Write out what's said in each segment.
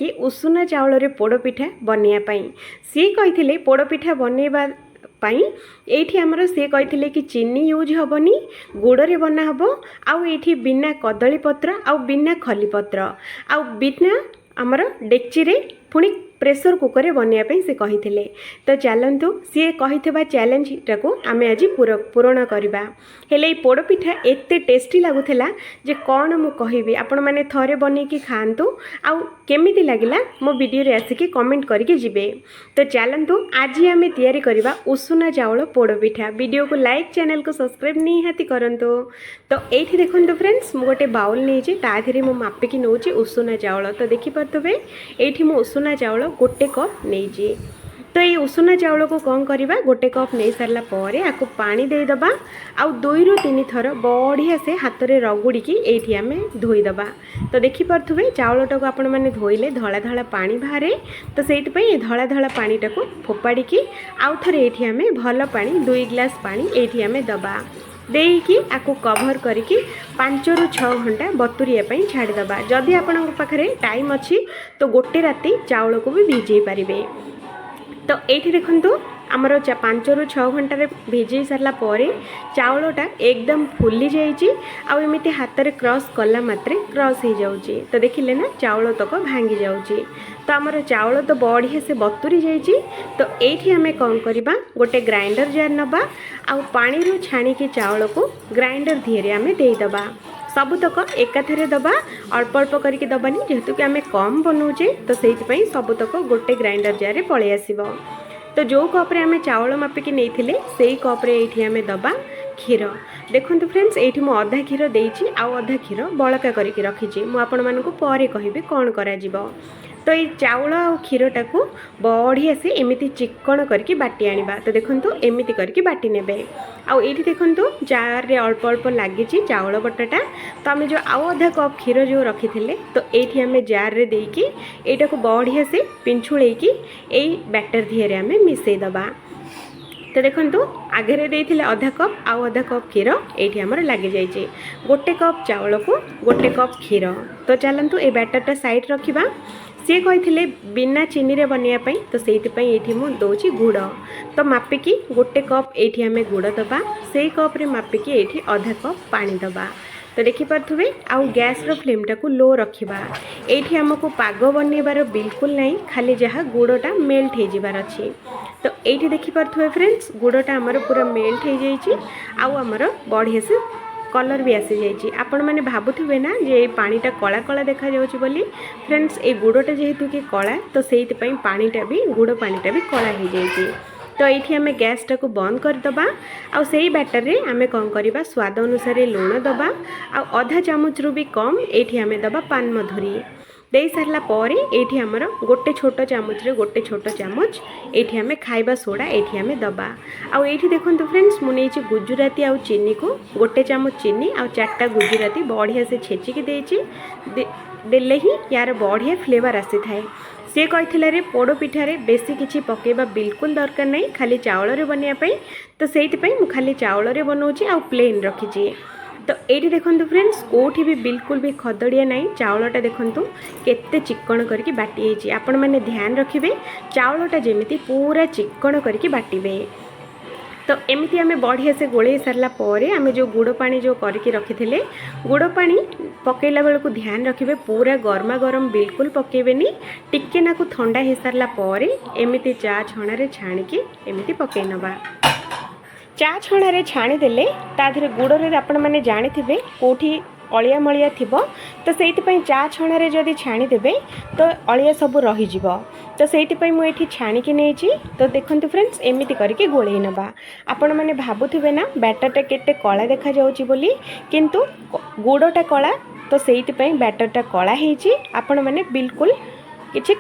कि उषुना चाउल रे पोड़पिठा बनैया पाई सी कहिथिले पोड़पिठा बनैबा पाई एठी हमरो से कहिथिले कि चीनी यूज हबनी गुड़ रे बना हबो आउ एठी बिना कदली पत्र आउ बिना खली पत्र आउ बिना हमरो डेक्ची रे पुणी प्रेसर कुकर रे बनैया पाई से कहिथिले। तो चलंतु सी कहिथबा चैलेंज टाको आमे आज पूर्ण करबा। हेले पोड़पिठा एते टेस्टी लागुथला जे कौन मु कहिबी आपण माने थरे बनै कि खांतु आउ केमिति लागिला मो वीडियो रे आसी कि कमेंट करके जिबे। तो चलंतु आज आमे तयारी करबा उषुना चावल पोड़पिठा। वीडियो को लाइक चैनल को सब्सक्राइब निहाती करंतु। तो एठी देखंतु फ्रेंड्स मु गोटे बाउल नेछि ता धीरे मु मापे कि नउछि उषुना चावल। तो देखि परतबे एठी मु उषुना चावल गोटे कप नहीं। तो ये उषुना चावल को कौन करवा गोटे कप नहीं सारा पर आपको पानी दे दबा आउ 2 ରୁ 3 थर बढ़िया से हाथ में रगुड़ी एठी आमे धोईदबा। तो देखि परथुबे चावलटा को आपण माने धोइले धला धला पानी बाहरे। तो सेइति पई धला धला पानीटा को फोपाड़ी की आउ थरे एठी आमे भल पानी 2 ग्लास पानी एठी आमे दबा देकी आपको कभर करके 5 ରୁ 6 घंटा बतुरिया पई छाड़ी दबा। जदि आपन पाखरे टाइम अच्छी तो गोटे राति चावल को भी भिजई पारिबे। तो एठी देखंतु आमर 5 ରୁ 6 घंटा रे भिजई सारला परे चावलटा एकदम फुली जाइछि आ एमिति हाथ रे क्रॉस कला मात्रे क्रॉस हो जाउछि। तो देखिले ना चावल तक भांगी जाउछि। तो आमर चावल तो बढ़िया से बतुरी जाइछि। तो एठी हमें कौन करबा गोटे ग्राइंडर जार नबा आ पानी रो छाणी के चावल को ग्राइंडर धीरे आमे दे दबा। सबुतक एकाथरे दबा अल्प अल्प करके दबानी जेहेतु कि आमे कम बनाऊे। तो से सबुतक गोटे ग्राइंडर जार रे पळे आसीबो। तो जो कप रे आमे चावल मापिकी नहीं से कप रे एठी आमे दबा क्षीर। देखंतु फ्रेंड्स एठी मु अधा क्षीर देइछि आ अधा क्षीर बळका करके रखिछि। मु आपण मानकु परे कहिबे कोन करा जिवो। तो ये चावल और क्षीरटा को बढ़िया से एमिति चिक्कण करके बाटी आनिबा। तो देखंतु एमिति करके बाटी नेबे। आउ एठी देखंतु जार रे अल्प अल्प लागिछि चावल बटाटा। तो आमे जो आउ आधा कप क्षीर जो रखिथिले तो एठी आमे जार रे देकी एटा को बढ़िया से पिंछुळेई की एई बैटर धीरे आमे मिसई दबा। तो देखंतु आगे देइथिले आधा कप आउ आधा कप क्षीर एठी हमर लागि जाइछि। गोटे कप चावल को गोटे कप क्षीर। तो चलंतु ए बैटरटा साइड रखिबा। सी कही बिना चीनी रे बनैया पाई। तो सेइथिपाई एठी मु दोछि गुड़। तो मापिकी गोटे कप एठी हमें गुड़ दबा से कप रे मापिकी एठी आधा कप पानी दबा। तो देखि परथुबे आउ गैस रो फ्लेम टा को लो रखिबा। एठी हमको पाग बनैबार बिल्कुल नहीं खाली जहाँ गुड़टा मेल्ट हो जिबार अछि। तो एठी देखि परथुबे फ्रेंड्स गुड़टा हमर पूरा मेल्ट हो जाइछि आउ हमर बढ़िया से कलर भी आसी जाइए। आपण मैंने भावुवे ना जे पानीटा कला कला देखा जाउछि बोली। फ्रेंड्स ए गुड़टा जेहेतु कि कला तो सेइथिपाई पानीटा भी गुड़ पानीटा भी कला हो जाइए। तो ये आम गैसटा को बंद करदबा आउ सेई बैटर रे आमे कौन करबा स्वाद अनुसार लुण दबा आ आधा चामच रु भी कम एठी आमे दबा पान मधुरी दे सारला परे एठी हमर गोटे छोट चामच रे गोटे छोट चामच एठी आमे खाइबा सोडा एठी आमे दबा। आउ एठी देखंतु फ्रेंड्स मु नेछि गुजराती आउ चीनी को गोटे चामच चीनी आउ 4टा गुजराती बढ़िया से छेची के देछि देले ही यार बढ़िया फ्लेवर आसी थाए। सी कही रे पोड़ पिठारे बेसी किछि पकेबा बिल्कुल दरकार नहीं खाली चावल रे बनैया पई। तो सेइथिपाई मु खाली चावल रे बनौछि आउ प्लेन रखिछि। तो ये देखंतु फ्रेंड्स कोठी भी बिल्कुल भी खदड़िया नहीं चावलटा देखंतु केते चिक्कण करके बाटी हेछि। आपण माने ध्यान रखिबे चावलटा जेमिति पूरा चिक्कण करके बाटिबे। तो एमती आमे बढ़िया से गोले सारला परे आमे जो गुड़ पानी जो करके रखिथिले गुड़ पानी पकेला बेलू ध्यान रखिबे पूरा गरमा गरम बिल्कुल पकेबेनी। टिके नाकु ठंडा हो सारला परे एमिति चा छणा रे छाणिकी एमिति पके नबा। चा छणा रे छाणी देले ता धरे गुड़ रे आपण माने जानिथिबे कोठी अलिया मलिया थिबो। तो सेइथिपाई चा छणा रे जदि छाणी देबे तो अलिया सब रही जिवो। तो सेइथिपाई मु एठी छाणिकी नेछि। तो देखंतु फ्रेंड्स एमिति करके गोळेई नबा। आपण माने भाबुथिबे ना बैटरटा केते कळा देखा जाउची बोली किंतु गुड़टा कळा तो सेइथिपाई बैटरटा कळा हेछि। आपण माने बिल्कुल किछि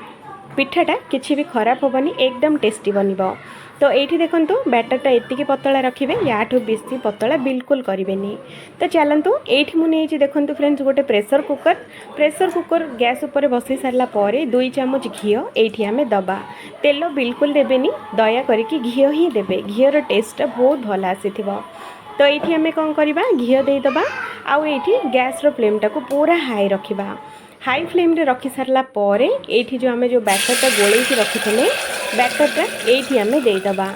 पिठाटा किछि भी खराब होबनी एकदम टेस्टी बनिबो। तो ये देखंतु बैटरटा एतिकी पतला रखिबे याठू बेसी पतला बिल्कुल करिवेनी। तो चलंतु एठी मु नेछि देखंतु फ्रेंड्स गोटे प्रेशर कुकर गैस ऊपर बसई सारला परे 2 चामच घी एठी आमे दबा। तेल बिल्कुल देबेनी दया करके घी ही देबे घीर टेस्ट बहुत भल आसीथिबो। तो ये आमे कौन करबा घी दे दबा आउ एठी गैस रो फ्लेम टाको पूरा हाई रखिबा। हाई फ्लेम रे रखी सारला परे एठी जो आमे जो बैटरटा गोलेकी रखिथिले बैटरटा एठी आमे देइदबा।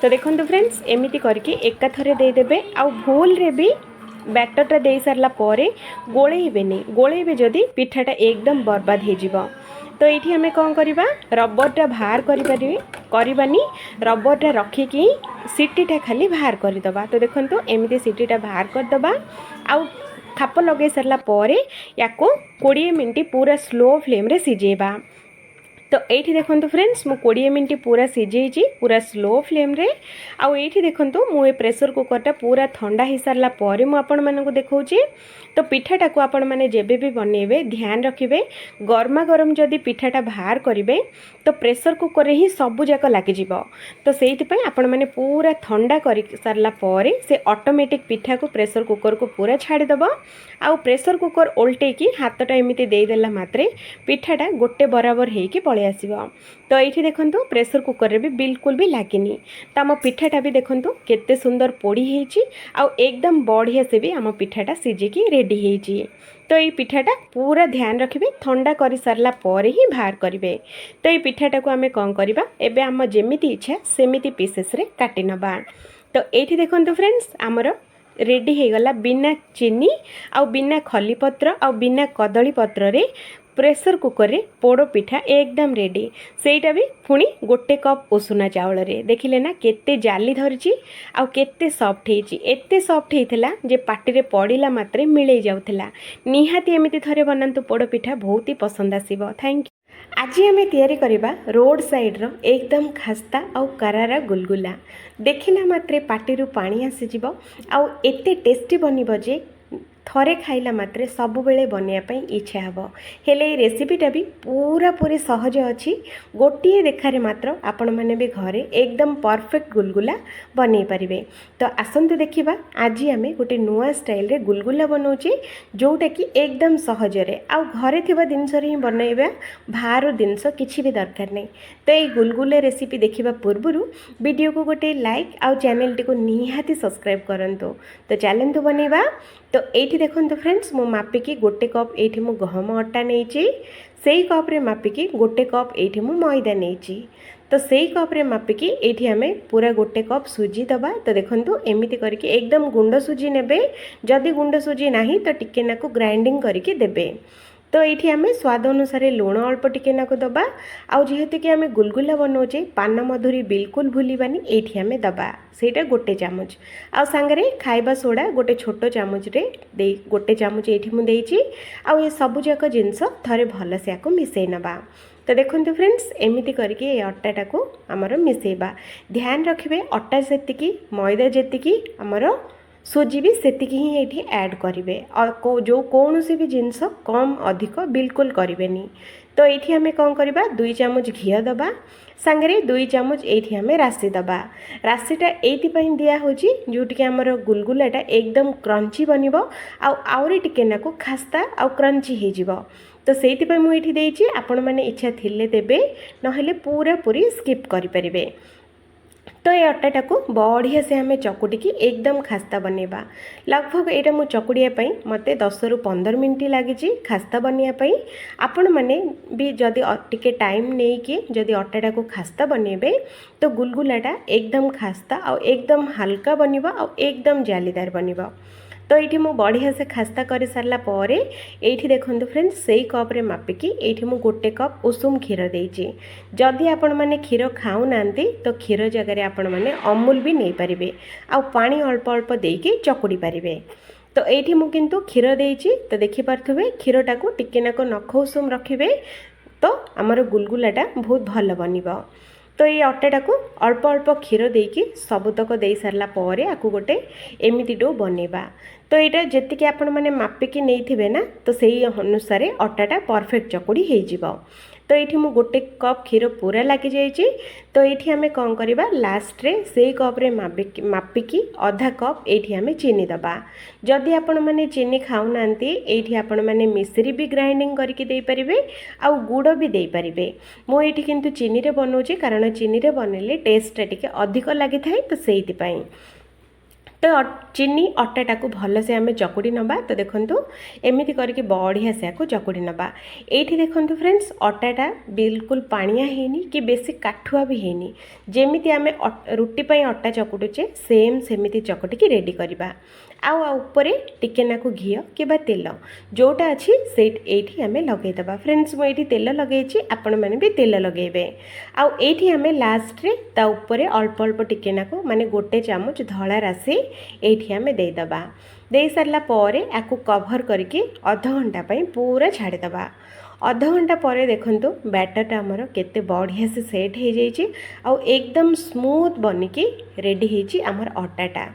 तो देखंतु फ्रेंड्स एमिति करके एका थरे देइ देबे आ भूल रे भी बैटरटा देइ सारला परे गोलेइबे जदी पिठाटा एकदम बर्बाद हे जिवो। तो ये आम कौन करवा रबरटा बाहर करवानी रबरटा रखिकी सीटीटा खाली बाहर करदे। तो देखो एमती सीटीटा बाहर करदे आउ खाप लगे सारा पर या 20 मिनट पूरा स्लो फ्लेम रे सिझेबा। तो ये देखो फ्रेंड्स मु 20 मिनट पूरा सिझे पूरा स्लो फ्लेम रे आउ ये देखो मुझे प्रेसर कुकरटा पूरा ठंडा हो सारा पर मुझे देखा। तो पिठाटा को आपण मैंने जेबे भी बनइबे ध्यान रखिबे गर्मा गरम जदि पिठाटा बाहर करेंगे तो प्रेसर कुकर ही सबू जाक लग। तो से आपण मैंने पूरा ठंडा कर सारा पर से ऑटोमेटिक पिठा को प्रेसर कुकर को पूरा छाड़ीदब आउ प्रेसर कुकर ओल्टेकी हाथटा एमती देदेला मात्रे पिठाटा गोटे बराबर होगी पलि आसो। तो ये देखो प्रेसर कुकर रे भी बिल्कुल भी लगिनी। तो आम पिठाटा भी देखो केते सुंदर पोड़ी होती आउ एकदम बढ़िया से भी आम पिठाटा सिझिकी रेडी होती। तो ये पिठाटा पूरा ध्यान रखिए ठंडा कर सारा पर ही बाहर करेंगे। तो ये पिठाटा को आम कौन करवा एबे आम जेमिति इच्छा सेमिति पीसेस रे काटी नबा। तो ये देखो फ्रेंड्स आमर रेडी हो गला बिना चीनी आउ बिना खली पत्र आउ बिना कदली पत्र रे प्रेसर कुकर रे पोड़ पिठा एकदम रेडी। सेटा भी पुणी गोटे कप उषुना चावल रे देखिले ना केते जाली धरची आउ केते सॉफ्ट हेची एते सॉफ्ट हेथिला जे पाटी रे पड़िला मात्रे मिले जाउथिला। निहाती एमिति थरे बनांतु पोड़ पिठा बहुत ही पसंद आसीबो। Thank you. आज आम तैयारी करबा रोड साइड रो एकदम खस्ता आउ करारा गुलगुला। देखिला मात्रे पाटी रू पानी आसीजिबो आउ एते टेस्टी बनिबो जे थरे खाइला मात्रे सब बेले बनैया इच्छा हे। हेले ये रेसिपीटा भी पूरा पूरी सहज अच्छी गोटे देखारे मात्र आपण मैंने भी घरे एकदम परफेक्ट गुलगुला बनै पारिबे। तो आसंतु देखिबा आज आम गोटे नुआ स्टाइल रे गुलगुला बनाऊे जोटा कि एकदम सहज रे आउ घरे थिबा जिनस रे ही बनैबा बाहर जिनस किछि भी दरकार नहीं। तो ये गुलगुला रेसिपी देखिबा पूर्वरु वीडियो को गोटे लाइक आउ चैनल टी को निहाती सब्सक्राइब करंतु। तो चलंतु बनैबा। तो ये देखो फ्रेंड्स मु मापिकी गोटे कप ये मु गहम अटा नहीं से कप रे मापिकी गोटे कप ये मु मैदा नहीं। तो से कप रे मापिकी ये आम पूरा गोटे कप सुजी दबा। तो देखो एमती करके एकदम गुंड सुजी नेबे जदि गुंड सुजी नहीं तो टिके नाकु ग्राइंडिंग करके देबे। तो ये आम स्वाद अनुसार लुण अल्प टिके नाकु दबा आउ जेहेतु कि आम गुलगुला बनाऊे पान मधुरी बिल्कुल भूलबानी ये आम दबा सेटा गोटे चामच आउ सांगरे खाइबा सोडा गोटे छोट चामच रे दे गोटे चामच ये मुझे आउ ये सबू जाक जिनस थरे भल से आपको मिसई नबा। तो देखो फ्रेंड्स एमती करके ये अट्टाटा को आमर मिसेबा। ध्यान रखिए अट्टा सेतिकी मैदा जेतिकी आमर सुजी भी सेतिक ही ये ऐड करेंगे और जो कौन सी भी जिनस कम अधिक बिल्कुल करें। तो ये आम कौन करवा 2 चामच घी दबा सांगरे 2 चामच ये आम राशि दबा। राशिटा ये दिया हो जोटि आमर गुलगुलाटा एकदम क्रंची बनिबो आउरी टिके नाकु खास्ता आउ क्रंची हो। तो से मुझे आपण मैंने इच्छा थिले देबे नहेले पूरा पूरी स्किप करें। तो ये अट्टाटा को बढ़िया से आम चकुटिकी एकदम खास्ता बनैबा। लगभग यहाँ मु चकुड़ियापाई मत 10 ରୁ 15 मिनट लगी खास्ता बनैयापाई। आपण मैंने भी जदि टिके टाइम नहीं कि जदि अट्टाटा को खास्ता बनैबे तो गुलगुलाटा एकदम खास्ता और एकदम हल्का बनिबा और एकदम जालीदार बनिबा। तो ये मु बढ़िया से खास्ता कर सारा पर ये देखो फ्रेंड्स से कप रे मापिकी ये मु गोटे कप उषुम क्षीर देइछि। जदि आपण माने क्षीर खाऊ नांती तो क्षीर जगह आपण माने अमूल भी नहीं पारिबे आ पानी अल्प अल्प देके चकुड़ी पारिबे। तो ये मु किंतु क्षीर देइछि। तो देखि पारथुबे क्षीरटा को टिके नाको नख उषुम रखिबे तो आमर गुलगुलाटा बहुत भल बनिबो। तो ये अट्टाटा को अल्प अल्प क्षीर देकी सबुतक दे सारा पर आपको गोटे एमती डो बनैबा। तो यहाँ जी आपण मैंने मापिकी नहीं ना तो से अनुसार अट्टाटा परफेक्ट चकुड़ी हो। तो ये मु गोटे कप क्षीर पूरा लगी जाइए। तो ये आम कौन करवा लास्ट रे से कप रे मापिकी आधा कप ये आम चीनी दबा। जदि आपण मैंने चीनी खाऊ नांती ये आपण मैंने मिश्री भी ग्राइंडिंग करके दे पारिबे आउ गुड़ भी दे पारिबे। मु ये किंतु चीनी रे बनाऊँ कारण चीनी रे बनइले टेस्टा टिके अधिक लगी थाए तो सेइति पई। तो चीनी अट्टा को भलसे आम चकुड़ी नवा। तो देखो एमती करके बढ़िया से आपको चकुड़ी नवा। ये देखो फ्रेंड्स अट्टाटा बिल्कुल पानिया हैनी कि बेसी काठुआ भी हैनी, जेमिति आम रुटी पाई अट्टा चकुटुचे सेम सेमिति चकटिकी रेडी करवा। आउ उपरे टिके नाकु घी कि तेल जोटा अच्छी से आम लगेदबा। फ्रेंड्स मुझे तेल लगे आपण मैंने भी तेल लगेबे। आउ एठी आम लास्ट रे ता उपरे अल्प अल्प टिके नाकु माने गोटे चामच धला राशि एठी आम देदबा। दे सारा पर आपको कभर करके अध घंटा पूरा छाड़ीदबा। अध घंटा पर देखंतु बैटरटा आमर केते बढ़िया से सेट हो जाइए आउ एकदम स्मूथ बनिकी रेडी होइछि आमर अट्टाटा।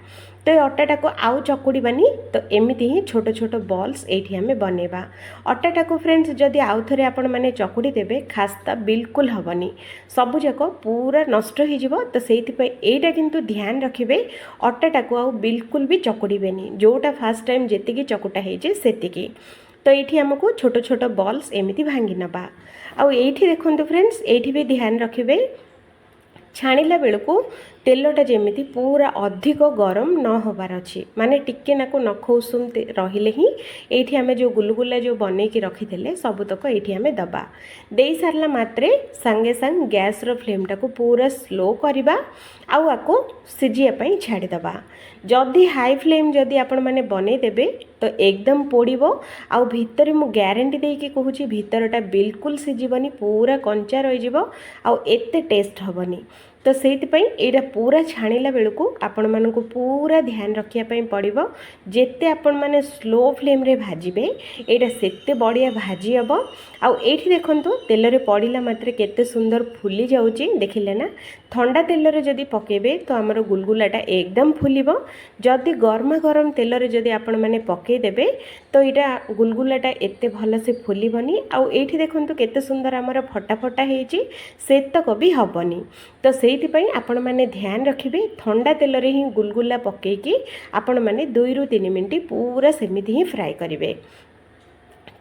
तो ये अट्टाटा को आउ चकुड़ानी। तो एमती ही छोट छोट बॉल्स एठी आमे बनेबा। अट्टाटा को फ्रेंड्स जदि आउ थरे आपण माने चकुड़ी देबे खास्ता बिल्कुल हबनी, सबु जाक पूरा नष्ट हो जिवो। तो सेति पय एटा किंतु ध्यान रखिबे अट्टाटा को आउ बिल्कुल भी चकुड़ीबेनी, जोटा फर्स्ट टाइम जेतिकी चकुटा हेजे सेतिकी। तो ये आमको छोट छोट बॉल्स एमती भांगी नबा। आउ एठी देखंतु फ्रेंड्स एठी भी ध्यान रखिबे छाणिला बेलू तेलटा जेमिति पूरा अधिक गरम न होबार अच्छी, माने टिके नाको नख उषुम रहिले ही एठी आमे जो गुलगुला जो बनैकी रखिथिले सबुतक एठी आमे दबा। दे सारला मात्रे संगे संग गैस रो फ्लेमटा को पूरा स्लो करबा आउ आको सिजिया पई छाड़ी दबा। जदि हाई फ्लेम जदि आपण माने बनै देबे तो एकदम पोड़िबो आउ भितर मु ग्यारंटी देकी कहूची भितरटा बिल्कुल सिजिबनी, पूरा कंचा रहि जिवो आउ एते टेस्ट हबनी। तो सेतिपई एटा पूरा छाणिला बेलू आपण मानकु पूरा ध्यान रखिया पई पड़िबो। जेते आपण माने स्लो फ्लेम रे भाजिबे एटा सेते बढ़िया भाजी हबो। आउ एठी देखंतु तेल रे पड़िला मात्रे केते सुंदर फुली जाउची, देखिले ना। ठंडा तेल रे जदि पकेबे तो हमर गुलगुलाटा एकदम फुलिबो। जदि गरमा गरम तेल रे जदि आपण माने पके देबे तो एटा गुलगुलाटा एते भल से फुलिबनी। आउ एठी देखंतु केते सुंदर हमर फटा फटा हेची, सेतक भी हबनी। तो सेइथिपई आपण माने ध्यान रखिबे ठंडा तेल रे ही गुलगुला पकेकी आपण माने 2 रु 3 मिनिट पूरा सेमिति ही फ्राई करिवे।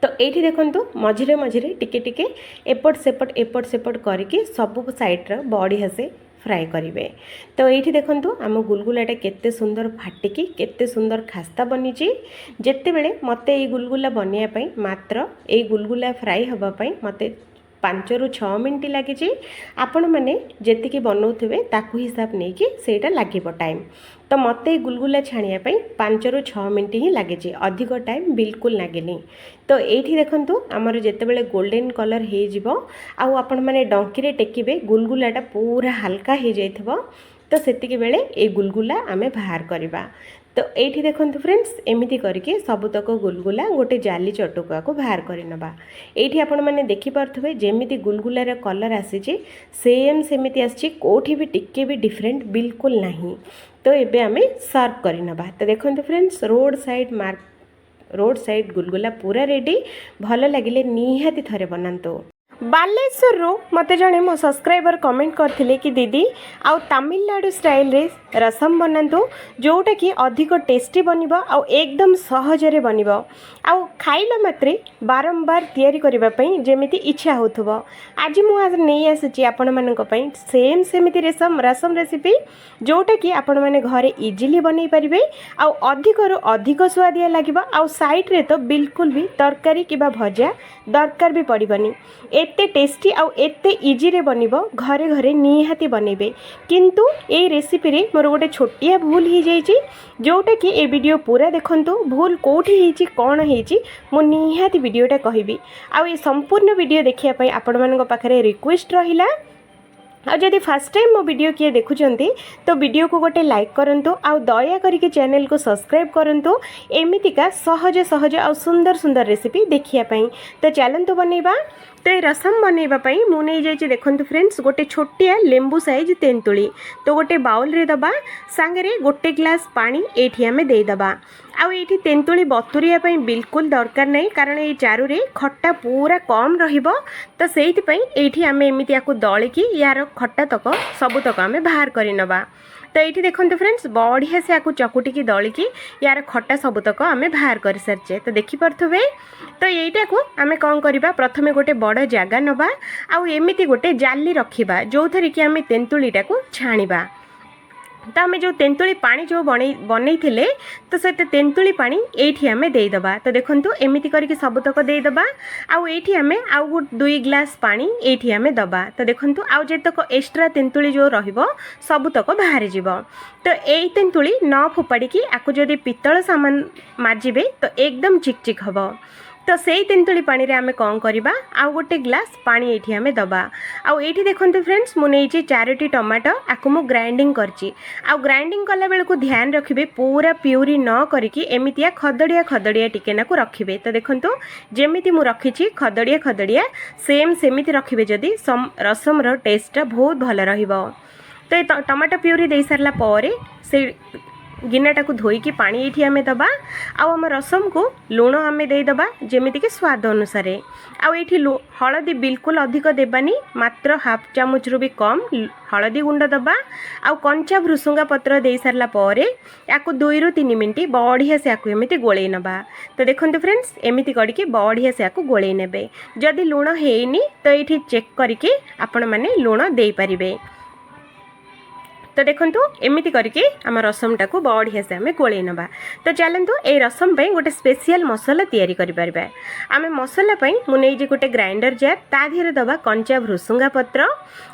तो ये देखंतु मझिरे मझिरे टिके टिके एपट सेपट करके सब साइड रो बढ़िया से फ्राई करिवे। तो ये देखंतु आम गुलगुलाटा केते सुंदर फाटिकी केते सुंदर खास्ता बनीची। जेते बेले मते ये गुलगुला बनिया पई मात्र ये गुलगुला फ्राई हबा पई मते 5 रु 6 मिनिट लगी। आपण मैंने जी बनाऊे ताकू हिसाब नहीं कि सेटा लगे टाइम। तो मत गुलगुला छाणिया 5 रु 6 मिनिट ही लगे, अधिक टाइम बिल्कुल लगे। तो ये देखंतु आमर जितेबाला गोल्डन कलर हो आपण मैंने डंकी रे टेकिबे गुलगुलाटा पूरा हल्का हो जाइथिबो। तो सेतिके बेले ए गुलगुला आमे बाहर करवा। तो ये देखंतु फ्रेंड्स एमिति करके सबुतक गुलगुला गोटे जाली चटुका को बाहर करनबा। ये आपण मैंने देखिपे जेमिति गुलगुलार कलर आसी सेम सेमिति आसी, कोठी भी टिके भी डिफरेंट बिल्कुल नहीं। तो एबे आमे सर्व करनबा। तो देखंतु फ्रेंड्स रोड साइड गुलगुला पूरा रेडी। भल लगिले निहाती थरे बनांतो। बालेश्वर मते जड़े मो सब्सक्राइबर कमेंट करथिले कि दीदी आउ तमिलनाडु स्टाइल रे रसम बनातु जोटा कि अधिक टेस्टी बनिबो आउ एकदम सहजरे बनिबो आउ खाइला मात्रे बारंबार तैयारी करिबा पई जेमिति इच्छा होथबो। आज मु आज नै आसीची आपण मानक पई सेम सेमिति रसम रेसिपी जोटा कि आपण माने घरे इजीली बनै परिबे आउ अधिक रु अधिक स्वादिया लागिबो आउ साइड रे तो बिल्कुल भी तरकारी किबा भजा दरकार भी पड़िबनी। एते टेस्टी आउ एते इजी रे बनिबो, घरे घरे निहाती बनेबे। किंतु ए रेसिपी रे मोर गोटे छोटिया भूल ही जाइची जोटा कि ए वीडियो पूरा देखंतु भूल कोठी हेची कोन हेची मो निहाती वीडियोटा कहबी। आउ ए संपूर्ण वीडियो देखिया पई आपण मानक पाखरे रिक्वेस्ट रहिला जदि फर्स्ट टाइम मो वीडियो किए देखुचंती तो वीडियो को गोटे लाइक करंतु आउ दया करके चैनल को सब्सक्राइब करंतु एमितिका सहज सहज आउ सुंदर सुंदर रेसिपी देखिया पई। तो चलंतु बनेबा। तो ये रसम बनैबा पई मु नै जाइछि देखंतु फ्रेंड्स गोटे छोटिया लेंबू साइज तेंतुली। तो गोटे बाउल रे दबा सांगरे गोटे ग्लास पानी एठी हमें दे दबा। आउ एठी तेंतुली बतुरिया पई बिल्कुल दरकार नहीं, कारण ये चारू रे खट्टा पूरा कम रहिबो। तो सेहिति पई एठी हमें एमिति याकु दळिकी यार खट्टा तक सबु तक हमें बाहर करि नबा। तो ये देखते फ्रेंड्स बढ़िया से आपको चकुटिकी दलिकी यार खटा सबुतक आम बाहर कर सारी। तो देखिपे तो यहीटा को आम कौन करवा प्रथमे गोटे बड़ जगह नवा आउ एमती गोटे जाली रखा जो थी कि आम तेंतुलीटा को छाणीबा। तो आम जो तेंतुली पानी जो बनई थे तो से तेंतुली पानी ये आम देदेबा। तो देखो एमती करके सबुतक देदेबा। आउे आम आउ 2 ग्लास पानी ये आम दबा। तो देखो आउ जेतक एक्स्ट्रा तेंतुली जो सबुतक बाहरी जीव। तो यही तेंतुली न फोपाड़ी आपको जदि पित्तल सामान माजिबे तो एकदम चिकचिक हम। तो से तेंतुली पानी रे आमे कौन करवा आउ गोटे ग्लास पानी ये आम दबा। आउ ये देखो फ्रेंड्स मुझे 4टी टमाटो आपको मु ग्राइंडिंग करची। आउ ग्राइंडिंग कला बेलू ध्यान रखिए पूरा प्यूरी न करिकी एमितिया खदड़िया खदड़िया टिके नाकु रखिए। तो देखो जेमिति मु रखी खदड़िया खदड़िया सेम सेमिति रखिए जदि रसम रो टेस्टा बहुत भल रहिबो। तो ये टमाटो प्यूरी दे सारला परे से गिनाटा को धोईकी पानी ये आम दबा। आम रसम को लुण आम देदेबा जमीक स्वाद अनुसार। आठी हलदी बिल्कुल अधिक देबानी मात्र हाफ चामच रू भी कम हलदी गुंड दबा। आउ कंचा भृसुंगा पत्र दे सारला परे याकू 2 ରୁ 3 मिनट बढ़िया से आपको एमती गोले नबा। तो देखो फ्रेंड्स एमती करके बढ़िया से आपको गोले नेबे। जदि लुण हेनी तो ये चेक करके आपण माने लुण दे पारिबे। तो देखो एमती करके आम रसमटा को बढ़िया से आम गोले नबा। तो चलतु ये रसम पे गोटे स्पेशल मसला तैयारी करिपारिबा। आम मसला मुझे गोटे ग्राइंडर जार ता देहरे दबा कंचा भृसुंगा पत्र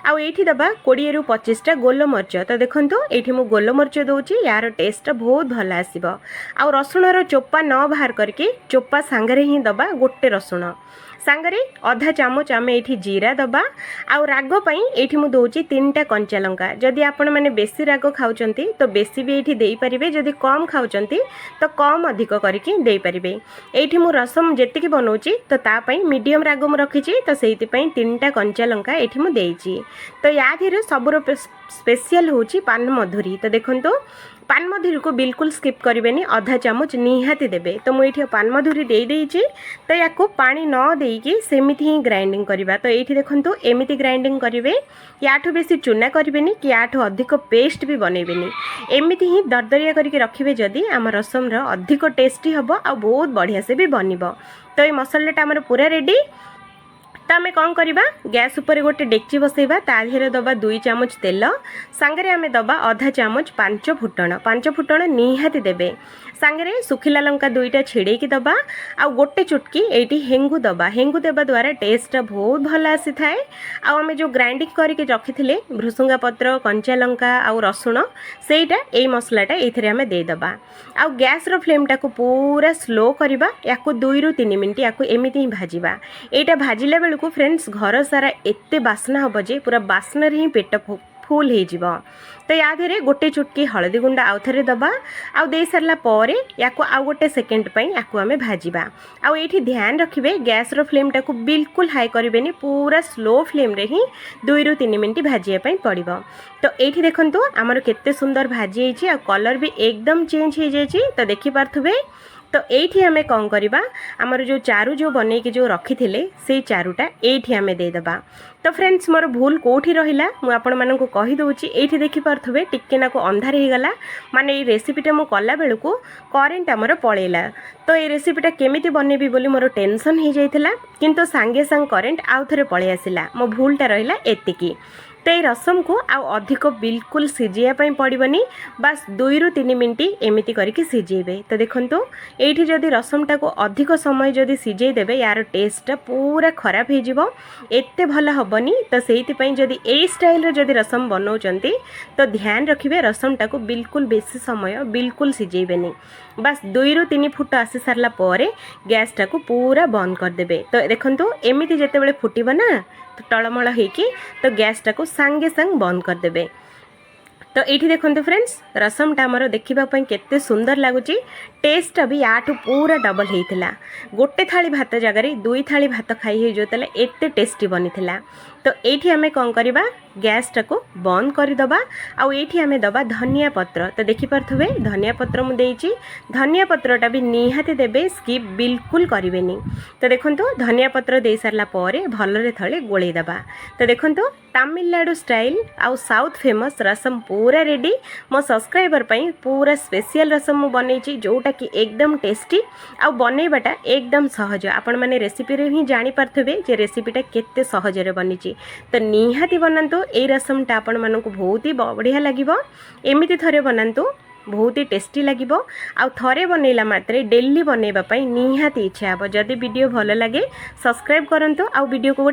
आउ ये दबा 20 ରୁ 25टा गोलमरीच। तो देखो ये मु गोलमरीच दूची यार टेस्ट बहुत भल आसीबो। आउ रसुणर चोपा न बाहर करके चोपा सांगरे ही दबा गोटे रसुण सांगरे आधा चामच आम ये जीरा दबा। आउ राग पई ये मु दौची 3टा कंचा लंका। जदि आपण माने बेसी राग खाउचंती तो बेसी भी ये देई परिबे। जदि कम खाउचंती तो कम अधिक करके देई परिबे। एठी मु रसम जेतिकी बनौची तो ता पई मीडियम राग मु रखीची। तो सेति पई 3टा कंचा लंका एठी मु देईची। तो या धीरे सबुर स्पेशल होची पान मधुरी। तो देखंतो पान मधुरी को बिल्कुल स्किप करेंगे आधा चामच निहाती देबे। तो मुझे पान मधुरी दे देइची। तो या पानी न देकी सेमिति ही ग्राइंडिंग करवा। तो ये देखो एमिति ग्राइंडिंग करेंगे याठू बेसी चूना करेंगे कि याठू अधिक पेस्ट भी बनइबेनी। एमिति ही दरदरिया करके रखिए जदि आम रसम अधिक टेस्टी हम आ बहुत बढ़िया से भी बनइबो। तो ये मसलाटा आमर पूरा रेडी। तो आम कौन करवा गैस उपर गोटे डेक्ची बसैबा ता देहरे दबा 2 चामच तेल सांगरे आम दबा आधा चामच 5 फुटण निहाती देबे। सांगरे सुखिला लंका 2टा छिड़ेकी दबा। आ गोटे चुटकी ये हेंगु दबा। हेंगु देवा द्वारा टेस्ट बहुत भल आसी थाए। आम जो ग्राइंडिंग करके रखी भृसुंगा पत्र कंचा लंका आउ रसुण सेटा यही मसलाटा ये आम देदेबा। आ गैस रो फ्लेम टाको पूरा स्लो करवा। याकू 2 ରୁ 3 मिनट याकू एमती ही भाजिबा। एटा भाजिला बेलू को फ्रेंड्स घर सारा एते बास्ना हम जे पूरा बास्ना ही पेट फुल हो। तो या देहरे गोटे चुटकी हलदी गुंडा आउ थे दबा। आउ दे सारला परे याकू आउ गोटे सेकेंड पई याकू आमे भाजिबा। आउ एठी ध्यान रखिबे गैस रो फ्लेम टाको बिल्कुल हाई करिबेनी पूरा स्लो फ्लेम रे ही 2 ରୁ 3 मिनट भाजिया पई पड़िबो। तो एठी देखंतु हमर केते सुंदर भाजी हेची आ कलर भी एकदम चेंज हो जायछि। तो देखि पारथुबे। तो ये आम कौन करवा आमर जो चारू जो बनईकी जो रखी थे से चारूटा ये आम देदेबा। तो फ्रेंड्स मोर भूल कौटी रहा मुझे कहीदे ये देखिपे टिके को अंधार हो गला माने ये रेसिपीटा मु कला बेलू को करेन्ट आमर पलैला। तो ये रेसिपीटा केमिति बनैबी बोली मोर टेंशन हो जाइथिला किंतु सांगे सांग करेन्ट आउ थे पलि आसिला। मो भूलटा रहा एतिकी। तो ये रसम को आउ अधिक बिल्कुल सिझाई पड़ोनी बास 2 ରୁ 3 मिनट एमती करके सिझेबे। तो देखो ये जदि रसमटा को अधिक समय जदि सिझे देबे यार टेस्टटा पूरा खराब हो एते भल हेनी। तो से जदि यही स्टाइल जदि रसम बनाऊँच तो ध्यान रखिए रसमटा को बिल्कुल बेसी समय बिल्कुल सिझेबेनी। बास 2 ରୁ 3 फुट आसी सारला परे गैसटा को पूरा बंद करदेबे। तो देखो एमती जितेबाला फुटब ना तो टलमल होगी तो गैसटा को सांगे सांग बंद करदेबे। तो ये देखो फ्रेंड्स रसमटा आमर देखापी केते सुंदर लगुच। टेस्ट भी याठू पूरा डबल होता। गोटे थाली भात जगार 2 थाली भात खाई हो जाता एते टेस्टी बनी। तो ये आम कौन करवा गैसटा को बंद करदबा। आउ ये आम दबा धनिया पत्र। तो देखिपे धनिया पत्र मुझे धनिया पत्रटा भी निहाती देबे स्किप बिल्कुल करेंगे। तो देखो धनिया पत्र दे सारला परे भलरे थले गोले दबा। तो देखो तमिलनाडु स्टाइल आउ साउथ फेमस रसम पूरा रेडी। मो सब्सक्राइबर पई पूरा स्पेशल रसम बनई जोटा कि एकदम टेस्टी आउ बनैबाटा एकदम सहज। आपण माने रेसिपी रे ही जानी पारथबे जे रेसिपीटा केते सहज रे बनीची। तो निहाती बनातु एई रसमटा आपण मानकु बहुत ही बढ़िया लागिबो एमिति थरे बनांतु बहुत ही टेस्टी लगिबो आ थरे बनैला मात्रे डेली बनैबा पई निहाती इच्छा हबो जदि वीडियो भलो लागे सब्सक्राइब करंतु आ वीडियो को